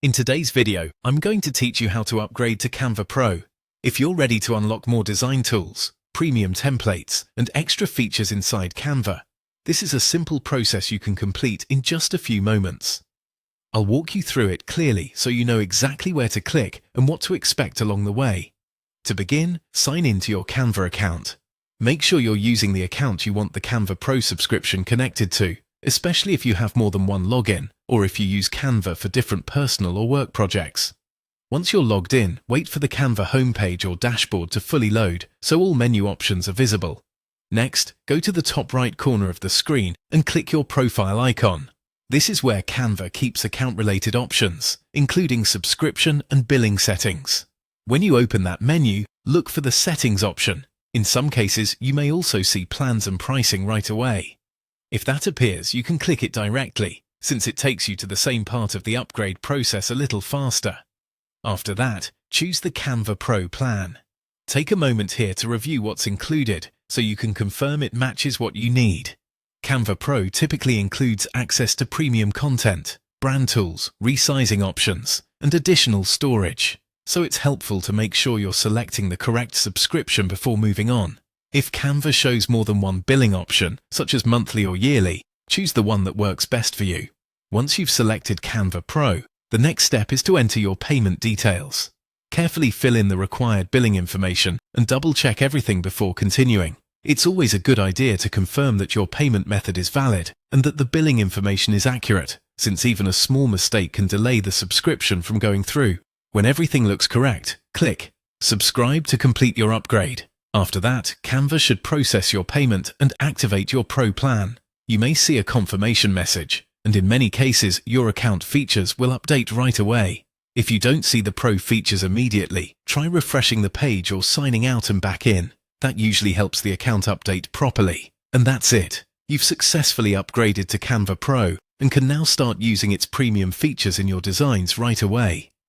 In today's video, I'm going to teach you how to upgrade to Canva Pro. If you're ready to unlock more design tools, premium templates, and extra features inside Canva, this is a simple process you can complete in just a few moments. I'll walk you through it clearly so you know exactly where to click and what to expect along the way. To begin, sign in to your Canva account. Make sure you're using the account you want the Canva Pro subscription connected to, especially if you have more than one login, or if you use Canva for different personal or work projects. Once you're logged in, wait for the Canva homepage or dashboard to fully load so all menu options are visible. Next, go to the top right corner of the screen and click your profile icon. This is where Canva keeps account-related options, including subscription and billing settings. When you open that menu, look for the Settings option. In some cases, you may also see plans and pricing right away. If that appears, you can click it directly, since it takes you to the same part of the upgrade process a little faster. After that, choose the Canva Pro plan. Take a moment here to review what's included, so you can confirm it matches what you need. Canva Pro typically includes access to premium content, brand tools, resizing options, and additional storage, so it's helpful to make sure you're selecting the correct subscription before moving on. If Canva shows more than one billing option, such as monthly or yearly, choose the one that works best for you. Once you've selected Canva Pro, the next step is to enter your payment details. Carefully fill in the required billing information and double-check everything before continuing. It's always a good idea to confirm that your payment method is valid and that the billing information is accurate, since even a small mistake can delay the subscription from going through. When everything looks correct, click Subscribe to complete your upgrade. After that, Canva should process your payment and activate your Pro plan. You may see a confirmation message, and in many cases, your account features will update right away. If you don't see the Pro features immediately, try refreshing the page or signing out and back in. That usually helps the account update properly. And that's it. You've successfully upgraded to Canva Pro and can now start using its premium features in your designs right away.